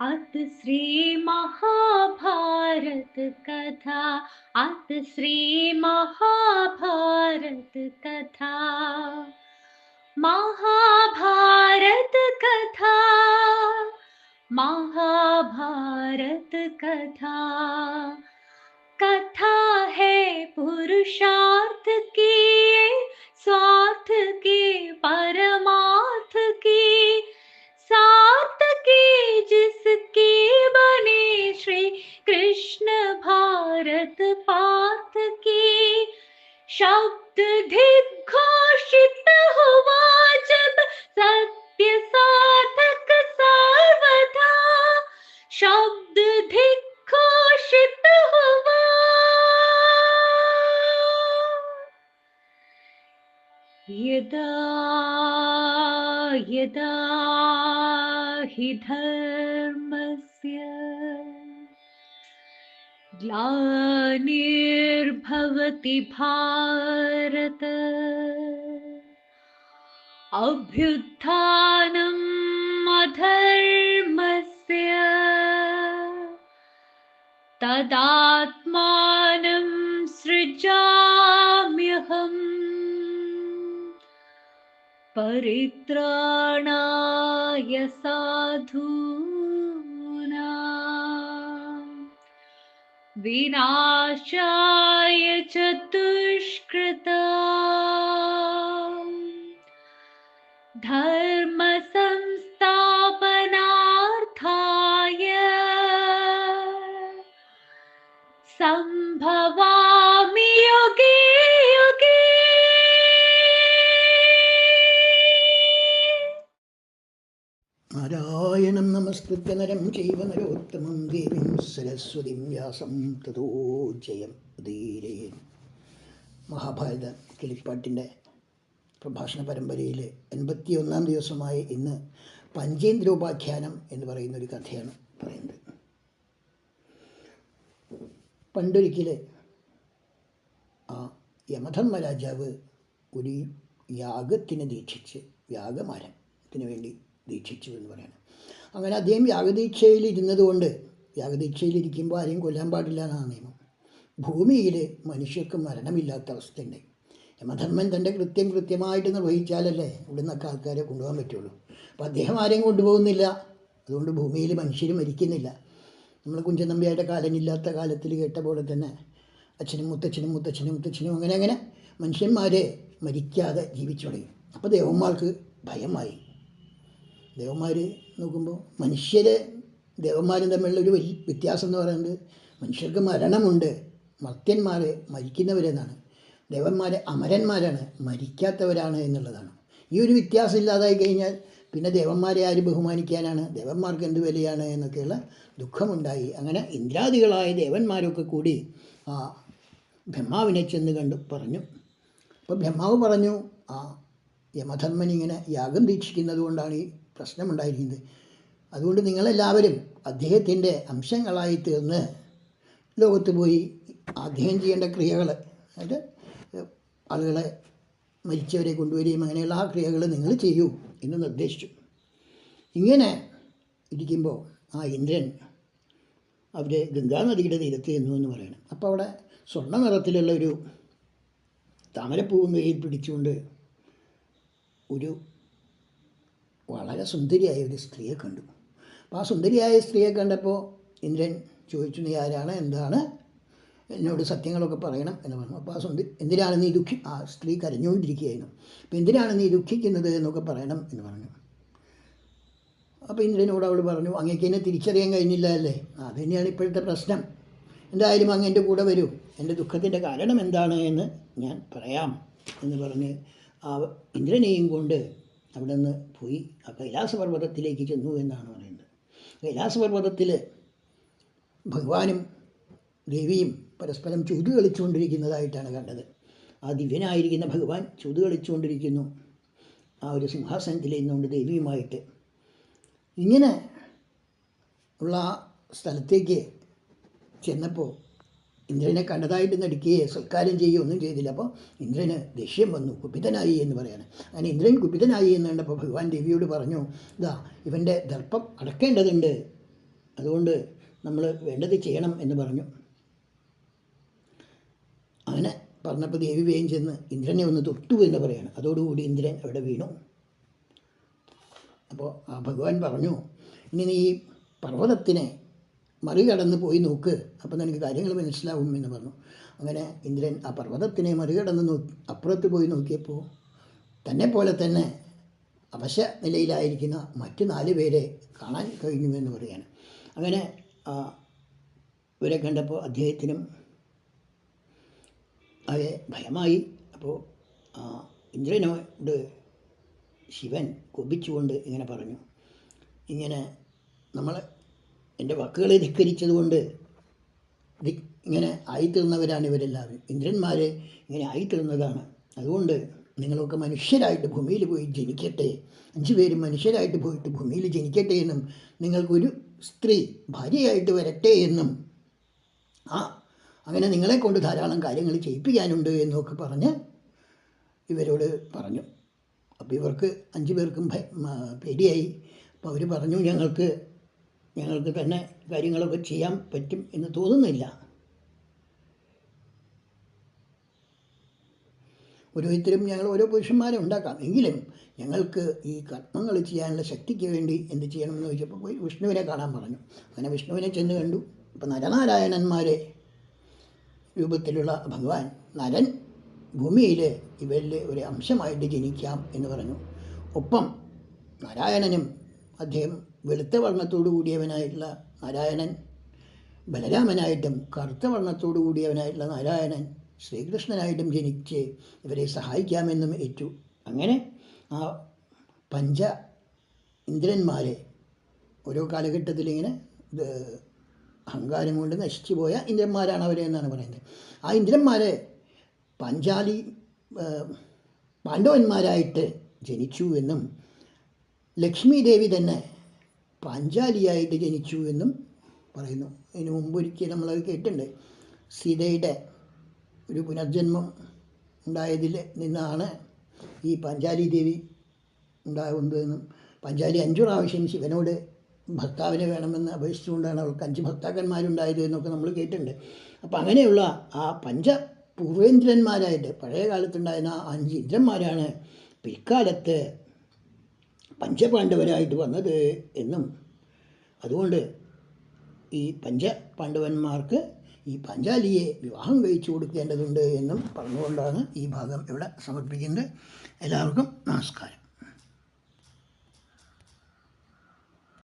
अथ श्री महाभारत कथा। अथ श्री महाभारत कथा। महाभारत कथा। महाभारत कथा। कथा है पुरुषार्थ की, स्वार्थ के परमार्थ की, सार्थ की जिसकी बने श्री कृष्ण भारत पार्थ की। शब्द दिग्घोषित हुआ जब सत्य साधक सर्वथा। शब्द दिग्घोषित हुआ यदा यदा हि धर्मस्य ग्लानिर्भवति भारत, अभ्युत्थानम् अधर्मस्य तदात्मानं सृजाम्यहम्, परित्राणाय साधूनां विनाशाय च दुष्कृतां, धर्म संस्थापनार्थाय संभवामि युगे युगे। നാരായണം നമസ്കൃത്യ നരം ചൈവ നരോത്തമം ദേവീം സരസ്വതിം വ്യാസം തതോ ജയം ഉദീരയേൻ. മഹാഭാരത കിളിപ്പാട്ടിൻ്റെ പ്രഭാഷണ പരമ്പരയിലെ 81-ാം ദിവസമായ ഇന്ന് പഞ്ചേന്ദ്രോപാഖ്യാനം എന്ന് പറയുന്നൊരു കഥയാണ് പറയുന്നത്. പണ്ടൊരിക്കൽ ആ യമധർമ്മരാജാവ് ഒരു യാഗത്തിന് ദീക്ഷിച്ച്, യാഗമരത്തിന് വേണ്ടി ദീക്ഷിച്ചു എന്ന് പറയണം. അങ്ങനെ അദ്ദേഹം യാഗദീക്ഷയിൽ ഇരുന്നതുകൊണ്ട്, യാഗദീക്ഷയിലിരിക്കുമ്പോൾ ആരെയും കൊല്ലാൻ പാടില്ല എന്നാണ് നിയമം. ഭൂമിയിൽ മനുഷ്യർക്ക് മരണമില്ലാത്ത അവസ്ഥയുണ്ടായി. യമധർമ്മൻ തൻ്റെ കൃത്യമായിട്ട് നിർവഹിച്ചാലല്ലേ ഇവിടുന്നൊക്കെ ആൾക്കാരെ കൊണ്ടുപോകാൻ പറ്റുള്ളൂ. അപ്പോൾ അദ്ദേഹം ആരെയും കൊണ്ടുപോകുന്നില്ല. അതുകൊണ്ട് ഭൂമിയിൽ മനുഷ്യർ മരിക്കുന്നില്ല. നമ്മൾ കുഞ്ചൻ നമ്പ്യാരുടെ കാലമില്ലാത്ത കാലത്തിൽ കേട്ട പോലെ തന്നെ അച്ഛനും മുത്തച്ഛനും അങ്ങനെ മനുഷ്യന്മാരെ മരിക്കാതെ ജീവിച്ചു തുടങ്ങി. അപ്പോൾ ദേവന്മാർക്ക് ഭയമായി. ദേവന്മാർ നോക്കുമ്പോൾ ദേവന്മാരും തമ്മിലുള്ളൊരു വലിയ വ്യത്യാസം എന്ന് പറയുന്നത്, മനുഷ്യർക്ക് മരണമുണ്ട്, മർത്യന്മാർ മരിക്കുന്നവരെന്നാണ്. ദേവന്മാർ അമരന്മാരാണ്, മരിക്കാത്തവരാണ് എന്നുള്ളതാണ്. ഈ ഒരു വ്യത്യാസം ഇല്ലാതായി കഴിഞ്ഞാൽ പിന്നെ ദേവന്മാരെ ആര് ബഹുമാനിക്കാനാണ്, ദേവന്മാർക്ക് എന്ത് വിലയാണ് എന്നൊക്കെയുള്ള ദുഃഖമുണ്ടായി. അങ്ങനെ ഇന്ദ്രാദികളായ ദേവന്മാരൊക്കെ കൂടി ആ ബ്രഹ്മാവിനെ ചെന്ന് കണ്ടു പറഞ്ഞു. അപ്പോൾ ബ്രഹ്മാവ് പറഞ്ഞു, ആ യമധർമ്മൻ ഇങ്ങനെ യാഗം ദീക്ഷിക്കുന്നത് കൊണ്ടാണ് ഈ പ്രശ്നമുണ്ടായിരിക്കുന്നത്. അതുകൊണ്ട് നിങ്ങളെല്ലാവരും അദ്ദേഹത്തിൻ്റെ അംശങ്ങളായി തീർന്ന് ലോകത്ത് പോയി അദ്ദേഹം ചെയ്യേണ്ട ക്രിയകൾ, അതായത് ആളുകളെ മരിച്ചവരെ കൊണ്ടുവരികയും അങ്ങനെയുള്ള ആ ക്രിയകൾ നിങ്ങൾ ചെയ്യൂ എന്ന് നിർദ്ദേശിച്ചു. ഇങ്ങനെ ഇരിക്കുമ്പോൾ ആ ഇന്ദ്രൻ അവിടെ ഗംഗാനദിയുടെ തീരത്ത് ചെന്നു എന്ന് പറയണം. അപ്പോൾ അവിടെ സ്വർണ്ണ നിറത്തിലുള്ള ഒരു താമരപ്പൂവും കയ്യിൽ പിടിച്ചുകൊണ്ട് ഒരു വളരെ സുന്ദരിയായ ഒരു സ്ത്രീയെ കണ്ടു. അപ്പോൾ ആ സുന്ദരിയായ സ്ത്രീയെ കണ്ടപ്പോൾ ഇന്ദ്രൻ ചോദിച്ചു, നീ ആരാണ്, എന്താണ്, എന്നോട് സത്യങ്ങളൊക്കെ പറയണം എന്ന് പറഞ്ഞു. അപ്പോൾ എന്തിനാണ് നീ ആ സ്ത്രീ കരഞ്ഞുകൊണ്ടിരിക്കുകയായിരുന്നു. അപ്പോൾ എന്തിനാണ് നീ ദുഃഖിക്കുന്നത് എന്നൊക്കെ പറയണം എന്ന് പറഞ്ഞു. അപ്പോൾ ഇന്ദ്രനോട് അവൾ പറഞ്ഞു, അങ്ങേക്ക് എന്നെ തിരിച്ചറിയാൻ കഴിഞ്ഞില്ല അല്ലേ, അത് തന്നെയാണ് ഇപ്പോഴത്തെ പ്രശ്നം. എന്തായാലും അങ്ങ് എൻ്റെ കൂടെ വരൂ, എൻ്റെ ദുഃഖത്തിൻ്റെ കാരണം എന്താണ് എന്ന് ഞാൻ പറയാം എന്ന് പറഞ്ഞ് ആ ഇന്ദ്രനെയും കൊണ്ട് അവിടെ നിന്ന് പോയി ആ കൈലാസപർവ്വതത്തിലേക്ക് ചെന്നു എന്നാണ് പറയുന്നത്. കൈലാസപർവ്വതത്തിൽ ഭഗവാനും ദേവിയും പരസ്പരം ചൂത് കളിച്ചുകൊണ്ടിരിക്കുന്നതായിട്ടാണ് കണ്ടത്. ആ ദിവ്യനായിരിക്കുന്ന ഭഗവാൻ ചൂത് കളിച്ചുകൊണ്ടിരിക്കുന്നു ആ ഒരു സിംഹാസനത്തിൽ ഇരുന്നുകൊണ്ട് ദേവിയുമായിട്ട്. ഇങ്ങനെ ഉള്ള സ്ഥലത്തേക്ക് ചെന്നപ്പോൾ ഇന്ദ്രനെ കണ്ടതായിട്ട് നടിക്കുകയോ സൽക്കാരം ചെയ്യുകയോ ഒന്നും ചെയ്തില്ല. അപ്പോൾ ഇന്ദ്രന് ദേഷ്യം വന്നു, കുപിതനായി എന്ന് പറയാണ്. അങ്ങനെ ഇന്ദ്രൻ കുപിതനായി എന്ന് കണ്ടപ്പോൾ ഭഗവാൻ ദേവിയോട് പറഞ്ഞു, ഇതാ ഇവൻ്റെ ദർപ്പം അടക്കേണ്ടതുണ്ട് അതുകൊണ്ട് നമ്മൾ വേണ്ടത് ചെയ്യണം എന്ന് പറഞ്ഞു. അങ്ങനെ പറഞ്ഞപ്പോൾ ദേവി വേഗം ചെന്ന് ഇന്ദ്രനെ ഒന്ന് തൊട്ടു എന്ന് പറയാണ്. അതോടുകൂടി ഇന്ദ്രൻ അവിടെ വീണു. അപ്പോൾ ആ ഭഗവാൻ പറഞ്ഞു, ഇനി നീ ഈ പർവ്വതത്തിനെ മറികടന്ന് പോയി നോക്ക്, അപ്പം നിനക്ക് കാര്യങ്ങൾ മനസ്സിലാവും എന്ന് പറഞ്ഞു. അങ്ങനെ ഇന്ദ്രൻ ആ പർവ്വതത്തിനെ മറികടന്ന് അപ്പുറത്ത് പോയി നോക്കിയപ്പോൾ തന്നെ പോലെ തന്നെ അവശ നിലയിലായിരിക്കുന്ന മറ്റ് 4 പേരെ കാണാൻ കഴിഞ്ഞു എന്ന് പറയുകയാണ്. അങ്ങനെ ഇവരെ കണ്ടപ്പോൾ അദ്ദേഹത്തിനും ആകെ ഭയമായി. അപ്പോൾ ഇന്ദ്രനോട് ശിവൻ കോപിച്ചുകൊണ്ട് ഇങ്ങനെ പറഞ്ഞു, ഇങ്ങനെ നമ്മൾ എൻ്റെ വാക്കുകളെ ധിക്കരിച്ചതുകൊണ്ട് ഇങ്ങനെ ആയിത്തീർന്നവരാണ് ഇവരെല്ലാവരും. ഇന്ദ്രന്മാർ ഇങ്ങനെ ആയിത്തീർന്നതാണ്. അതുകൊണ്ട് നിങ്ങളൊക്കെ മനുഷ്യരായിട്ട് ഭൂമിയിൽ പോയി ജനിക്കട്ടെ, 5 പേരും മനുഷ്യരായിട്ട് പോയിട്ട് ഭൂമിയിൽ ജനിക്കട്ടെ എന്നും നിങ്ങൾക്കൊരു സ്ത്രീ ഭാര്യയായിട്ട് വരട്ടെ എന്നും അങ്ങനെ നിങ്ങളെ കൊണ്ട് ധാരാളം കാര്യങ്ങൾ ചെയ്യിപ്പിക്കാനുണ്ട് എന്നൊക്കെ പറഞ്ഞ് ഇവരോട് പറഞ്ഞു. അപ്പോൾ ഇവർക്ക് 5 പേർക്കും പേടിയായി. അപ്പോൾ അവർ പറഞ്ഞു, ഞങ്ങൾക്ക് തന്നെ കാര്യങ്ങളൊക്കെ ചെയ്യാൻ പറ്റും എന്ന് തോന്നുന്നില്ല. ഓരോരുത്തരും ഞങ്ങൾ ഓരോ പുരുഷന്മാരെ ഉണ്ടാക്കാം, എങ്കിലും ഞങ്ങൾക്ക് ഈ കർമ്മങ്ങൾ ചെയ്യാനുള്ള ശക്തിക്ക് വേണ്ടി എന്ത് ചെയ്യണമെന്ന് ചോദിച്ചപ്പോൾ പോയി വിഷ്ണുവിനെ കാണാൻ പറഞ്ഞു. അങ്ങനെ വിഷ്ണുവിനെ ചെന്ന് കണ്ടു. അപ്പോൾ നരനാരായണന്മാരെ രൂപത്തിലുള്ള ഭഗവാൻ നരൻ ഭൂമിയിൽ ഇവരിൽ ഒരു അംശമായിട്ട് ജനിക്കാം എന്ന് പറഞ്ഞു. ഒപ്പം നാരായണനും അദ്ദേഹം വെളുത്ത വർണ്ണത്തോടു കൂടിയവനായിട്ടുള്ള നാരായണൻ ബലരാമനായിട്ടും കറുത്ത വർണ്ണത്തോടു കൂടിയവനായിട്ടുള്ള നാരായണൻ ശ്രീകൃഷ്ണനായിട്ടും ജനിച്ച് ഇവരെ സഹായിക്കാമെന്നും ഏറ്റു. അങ്ങനെ ആ 5 ഇന്ദ്രന്മാരെ ഓരോ കാലഘട്ടത്തിൽ ഇങ്ങനെ അഹങ്കാരം കൊണ്ട് നശിച്ചു പോയ ഇന്ദ്രന്മാരാണ് അവരെ എന്നാണ് പറയുന്നത്. ആ ഇന്ദ്രന്മാരെ പാണ്ഡവന്മാരായിട്ട് ജനിച്ചു എന്നും ലക്ഷ്മി ദേവി തന്നെ പാഞ്ചാലിയായിട്ട് ജനിച്ചു എന്നും പറയുന്നു. ഇതിനു മുമ്പൊരിക്കൽ നമ്മളത് കേട്ടിട്ടുണ്ട്. സീതയുടെ ഒരു പുനർജന്മം ഉണ്ടായതിൽ നിന്നാണ് ഈ പാഞ്ചാലി ദേവി ഉണ്ടാകുന്നതെന്നും പാഞ്ചാലി 5 പ്രാവശ്യം ശിവനോട് ഭർത്താവിനെ വേണമെന്ന് അപേക്ഷിച്ചുകൊണ്ടാണ് അവൾക്ക് 5 ഭർത്താക്കന്മാരുണ്ടായത് എന്നൊക്കെ നമ്മൾ കേട്ടിട്ടുണ്ട്. അപ്പം അങ്ങനെയുള്ള ആ 5 പൂർവേന്ദ്രന്മാരായിട്ട് പഴയ കാലത്തുണ്ടായിരുന്ന 5 ഇന്ദ്രന്മാരാണ് പിൽക്കാലത്ത് പഞ്ചപാണ്ഡവരായിട്ട് വന്നത് എന്നും അതുകൊണ്ട് ഈ 5 പാണ്ഡവന്മാർക്ക് ഈ പാഞ്ചാലിയെ വിവാഹം കഴിച്ചു കൊടുക്കേണ്ടതുണ്ട് എന്നും പറഞ്ഞുകൊണ്ടാണ് ഈ ഭാഗം ഇവിടെ സമർപ്പിക്കുന്നത്. എല്ലാവർക്കും നമസ്കാരം.